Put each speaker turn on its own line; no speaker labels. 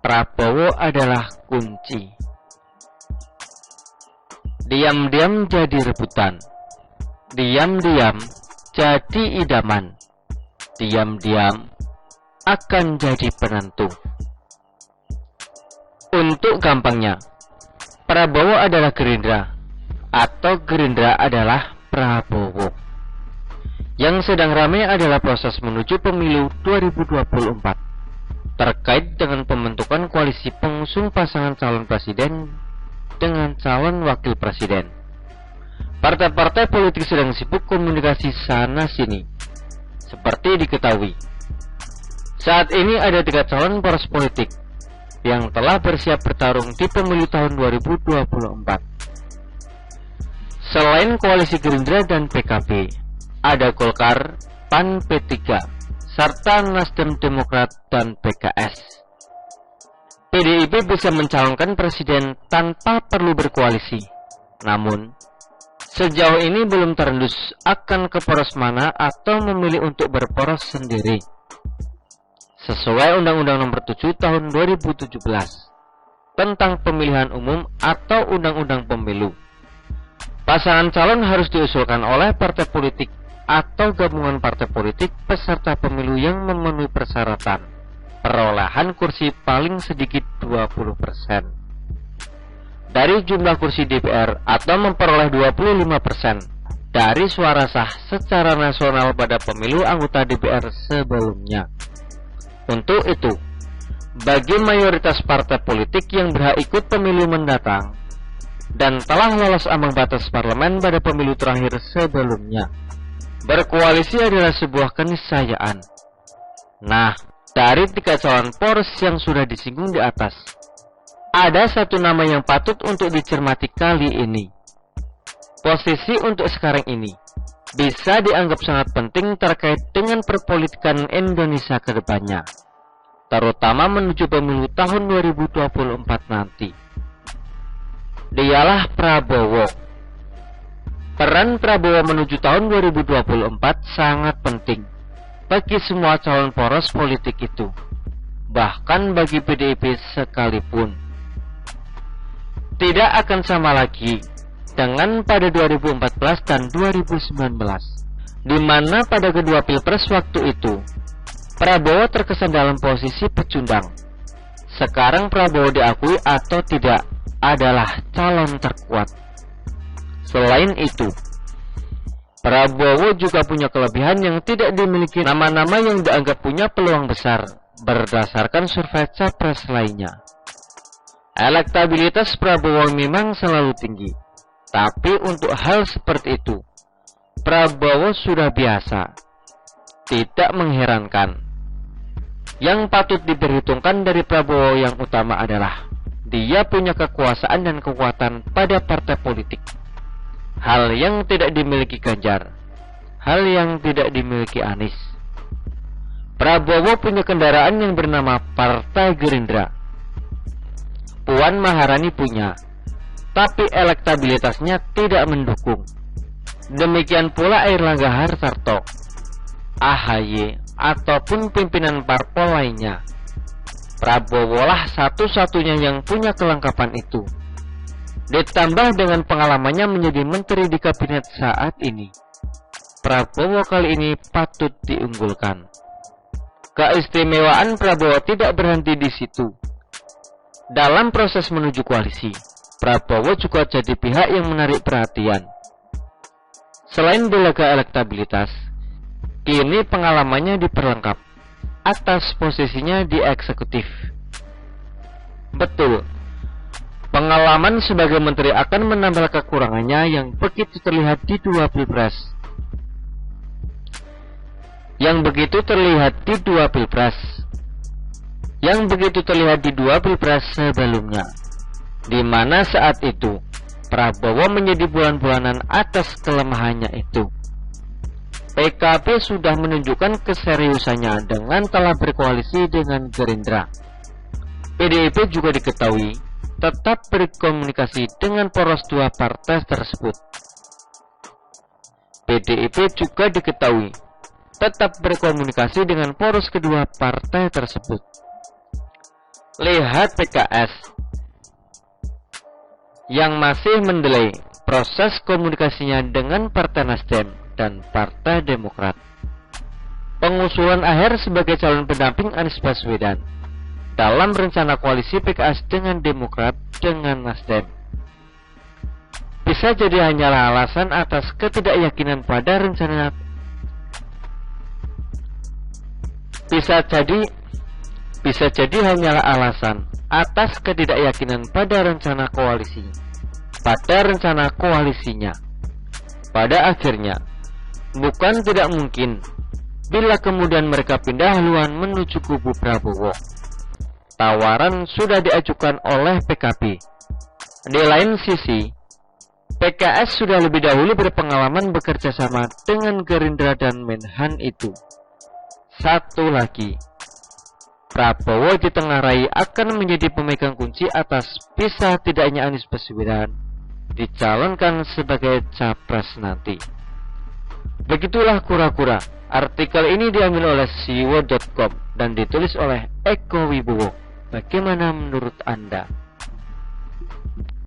Prabowo adalah kunci. Diam-diam jadi rebutan, diam-diam jadi idaman, diam-diam akan jadi penentu. Untuk gampangnya, Prabowo adalah Gerindra, atau Gerindra adalah Prabowo. Yang sedang ramai adalah proses menuju pemilu 2024. Terkait dengan pembentukan koalisi pengusung pasangan calon presiden dengan calon wakil presiden. Partai-partai politik sedang sibuk komunikasi sana-sini. Seperti diketahui, saat ini ada 3 calon poros politik yang telah bersiap bertarung di pemilu tahun 2024. Selain koalisi Gerindra dan PKB, ada Golkar, PAN, P3, serta Nasdem, Demokrat, dan PKS. PDIP bisa mencalonkan presiden tanpa perlu berkoalisi. Namun, sejauh ini belum terendus akan ke poros mana atau memilih untuk berporos sendiri. Sesuai Undang-Undang Nomor 7 Tahun 2017 tentang Pemilihan Umum atau Undang-Undang Pemilu, pasangan calon harus diusulkan oleh partai politik atau gabungan partai politik peserta pemilu yang memenuhi persyaratan perolehan kursi paling sedikit 20% dari jumlah kursi DPR atau memperoleh 25% dari suara sah secara nasional pada pemilu anggota DPR sebelumnya. Untuk itu, bagi mayoritas partai politik yang berhak ikut pemilu mendatang dan telah lolos ambang batas parlemen pada pemilu terakhir sebelumnya, berkoalisi adalah sebuah keniscayaan. Nah, dari 3 calon poros yang sudah disinggung di atas, ada satu nama yang patut untuk dicermati kali ini. Posisi untuk sekarang ini bisa dianggap sangat penting terkait dengan perpolitikan Indonesia ke depannya, terutama menuju pemilu tahun 2024 nanti. Dialah Prabowo. Peran Prabowo menuju tahun 2024 sangat penting bagi semua calon poros politik itu, bahkan bagi PDIP sekalipun. Tidak akan sama lagi dengan pada 2014 dan 2019, di mana pada kedua pilpres waktu itu Prabowo terkesan dalam posisi pecundang. Sekarang Prabowo diakui atau tidak adalah calon terkuat. Selain itu, Prabowo juga punya kelebihan yang tidak dimiliki nama-nama yang dianggap punya peluang besar berdasarkan survei capres lainnya. Elektabilitas Prabowo memang selalu tinggi, tapi untuk hal seperti itu, Prabowo sudah biasa. Tidak mengherankan. Yang patut diperhitungkan dari Prabowo yang utama adalah dia punya kekuasaan dan kekuatan pada partai politik. Hal yang tidak dimiliki Ganjar, hal yang tidak dimiliki Anies. Prabowo punya kendaraan yang bernama Partai Gerindra. Puan Maharani punya, tapi elektabilitasnya tidak mendukung. Demikian pula Airlangga Hartarto, AHY, ataupun pimpinan parpol lainnya. Prabowo lah satu-satunya yang punya kelengkapan itu. Ditambah dengan pengalamannya menjadi menteri di kabinet saat ini, Prabowo kali ini patut diunggulkan. Keistimewaan Prabowo tidak berhenti di situ. Dalam proses menuju koalisi, Prabowo juga jadi pihak yang menarik perhatian. Selain belaga elektabilitas, kini pengalamannya diperlengkap atas posisinya di eksekutif. Betul, pengalaman sebagai menteri akan menambah kekurangannya yang begitu terlihat di 2 pilpres. Yang begitu terlihat di 2 pilpres sebelumnya, di mana saat itu Prabowo menjadi bulan-bulanan atas kelemahannya itu. PKB sudah menunjukkan keseriusannya dengan telah berkoalisi dengan Gerindra. PDIP juga diketahui tetap berkomunikasi dengan poros 2 partai tersebut. PDIP juga diketahui tetap berkomunikasi dengan poros kedua partai tersebut. Lihat PKS yang masih mendelay proses komunikasinya dengan Partai Nasdem dan Partai Demokrat. Pengusulan Aher sebagai calon pendamping Anies Baswedan dalam rencana koalisi PKS dengan Demokrat dengan Nasdem bisa jadi hanyalah alasan atas ketidakyakinan pada rencana bisa jadi hanyalah alasan atas ketidakyakinan pada rencana koalisinya. Pada akhirnya, bukan tidak mungkin bila kemudian mereka pindah haluan menuju kubu Prabowo. Tawaran sudah diajukan oleh PKB. Di lain sisi, PKS sudah lebih dahulu berpengalaman bekerja sama dengan Gerindra dan Menhan itu. Satu lagi, Prabowo ditengarai akan menjadi pemegang kunci atas bisa tidaknya Anies Baswedan dicalonkan sebagai capres nanti. Begitulah kura-kura. Artikel ini diambil oleh siwo.com dan ditulis oleh Eko Wibowo. Bagaimana menurut Anda?